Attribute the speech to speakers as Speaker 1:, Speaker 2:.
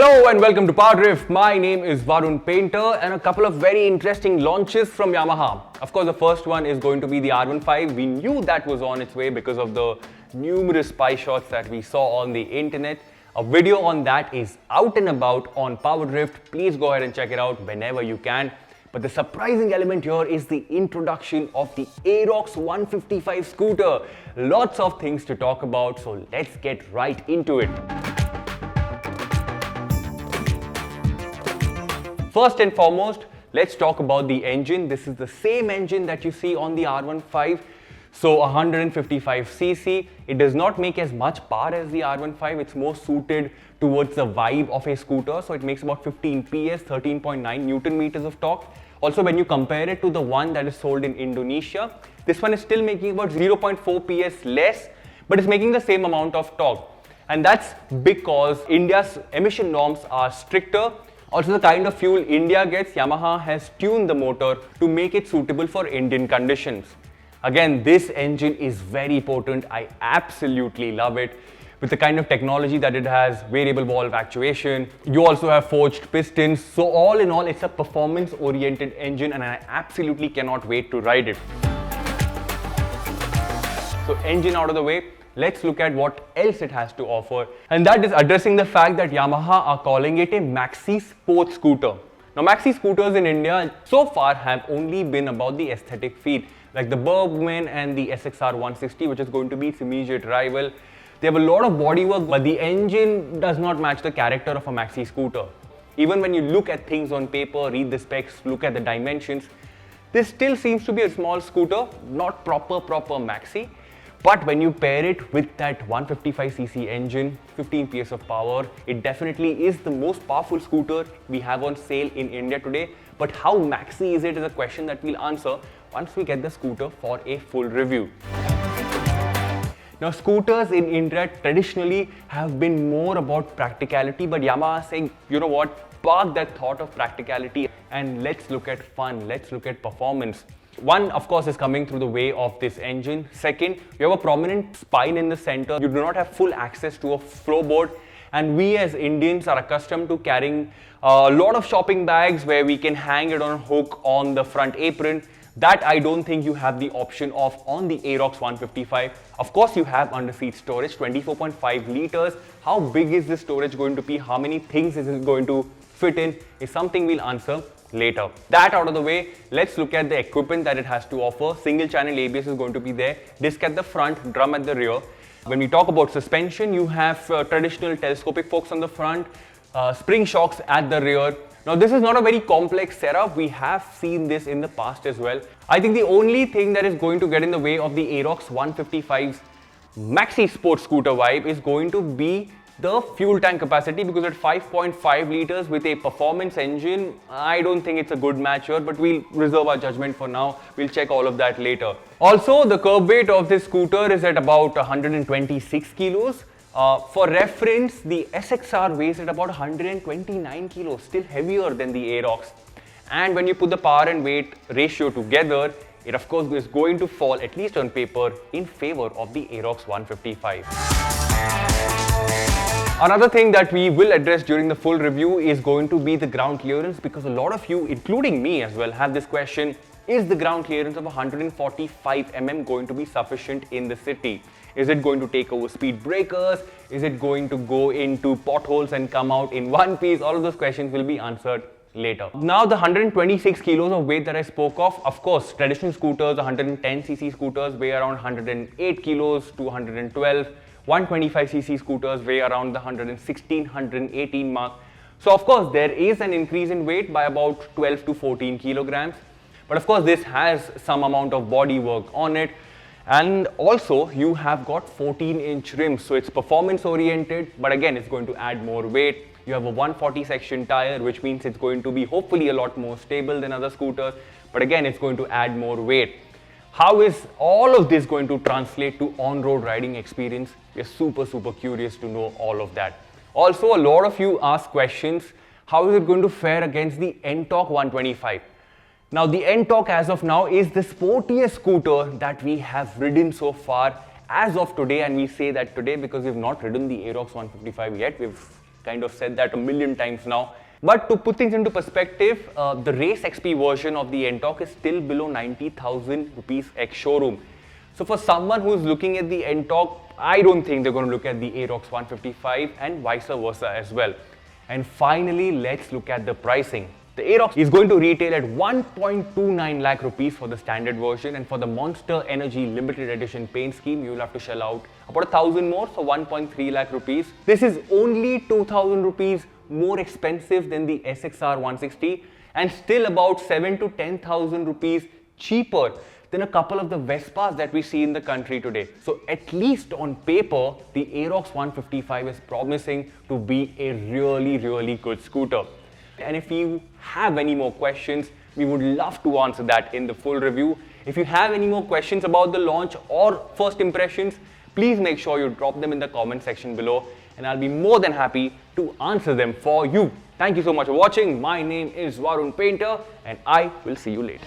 Speaker 1: Hello and welcome to PowerDrift. My name is Varun Painter and a couple of very interesting launches from Yamaha. Of course, the first one is going to be the R15. We knew that was on its way because of the numerous spy shots that we saw on the internet. A video on that is out and about on PowerDrift. Please go ahead and check it out whenever you can. But the surprising element here is the introduction of the Aerox 155 scooter. Lots of things to talk about, so let's get right into it. First and foremost, let's talk about the engine. This is the same engine that you see on the R15. So 155cc. It does not make as much power as the R15. It's more suited towards the vibe of a scooter. So it makes about 15 PS, 13.9 Newton meters of torque. Also, when you compare it to the one that is sold in Indonesia, this one is still making about 0.4 PS less, but it's making the same amount of torque. And that's because India's emission norms are stricter. Also, the kind of fuel India gets, Yamaha has tuned the motor to make it suitable for Indian conditions. Again, this engine is very potent. I absolutely love it. With the kind of technology that it has, variable valve actuation, you also have forged pistons. So all in all, it's a performance-oriented engine and I absolutely cannot wait to ride it. So engine out of the way. Let's look at what else it has to offer, and that is addressing the fact that Yamaha are calling it a maxi sports scooter. Now, maxi scooters in India so far have only been about the aesthetic feel, like the Bergman and the SXR 160, which is going to be its immediate rival. They have a lot of bodywork, but the engine does not match the character of a maxi scooter. Even when you look at things on paper, read the specs, look at the dimensions, this still seems to be a small scooter, not proper maxi. But when you pair it with that 155cc engine, 15 PS of power, it definitely is the most powerful scooter we have on sale in India today. But how maxi is it is a question that we'll answer once we get the scooter for a full review. Now, scooters in India traditionally have been more about practicality, but Yamaha is saying, you know what, park that thought of practicality and let's look at fun, let's look at performance. One, of course, is coming through the way of this engine. Second, you have a prominent spine in the center. You do not have full access to a floorboard. And we as Indians are accustomed to carrying a lot of shopping bags where we can hang it on a hook on the front apron. That I don't think you have the option of on the Aerox 155. Of course, you have under-seat storage, 24.5 liters. How big is this storage going to be? How many things is it going to fit in? Is something we'll answer later. That out of the way, let's look at the equipment that it has to offer. Single channel ABS is going to be there, disc at the front, drum at the rear. When we talk about suspension, you have traditional telescopic forks on the front, spring shocks at the rear. Now, this is not a very complex setup. We have seen this in the past as well. I think the only thing that is going to get in the way of the Aerox 155's maxi sports scooter vibe is going to be the fuel tank capacity, because at 5.5 liters with a performance engine, I don't think it's a good match here, but we'll reserve our judgment for now. We'll check all of that later. Also, the curb weight of this scooter is at about 126 kilos. For reference, the SXR weighs at about 129 kilos, still heavier than the Aerox. And when you put the power and weight ratio together, it of course is going to fall, at least on paper, in favor of the Aerox 155. Another thing that we will address during the full review is going to be the ground clearance, because a lot of you, including me as well, have this question: is the ground clearance of 145 mm going to be sufficient in the city? Is it going to take over speed breakers? Is it going to go into potholes and come out in one piece? All of those questions will be answered later. Now, the 126 kilos of weight that I spoke of course, traditional scooters, 110cc scooters weigh around 108 kilos to 112. 125cc scooters weigh around the 116, 118 mark. So of course, there is an increase in weight by about 12 to 14 kilograms. But of course, this has some amount of body work on it. And also, you have got 14-inch rims. So it's performance oriented, but again, it's going to add more weight. You have a 140 section tire, which means it's going to be hopefully a lot more stable than other scooters. But again, it's going to add more weight. How is all of this going to translate to on-road riding experience? We're super curious to know all of that. Also, a lot of you ask questions, how is it going to fare against the N-Torque 125? Now, the N-Torque as of now is the sportiest scooter that we have ridden so far as of today, and we say that today because we've not ridden the Aerox 155 yet. We've kind of said that a million times now. But to put things into perspective, the race XP version of the Ntorq is still below 90,000 rupees ex-showroom. So for someone who's looking at the Ntorq, I don't think they're going to look at the Aerox 155 and vice versa as well. And finally, let's look at the pricing. The Aerox is going to retail at 1.29 lakh rupees for the standard version, and for the Monster Energy limited edition paint scheme, you will have to shell out about 1,000 more, so 1.3 lakh rupees. This is only 2,000 rupees more expensive than the SXR 160 and still about 7 to 10,000 rupees cheaper than a couple of the Vespas that we see in the country today. So at least on paper, the Aerox 155 is promising to be a really good scooter. And if you have any more questions, we would love to answer that in the full review. If you have any more questions about the launch or first impressions, please make sure you drop them in the comment section below, and I'll be more than happy to answer them for you. Thank you so much for watching. My name is Varun Painter, and I will see you later.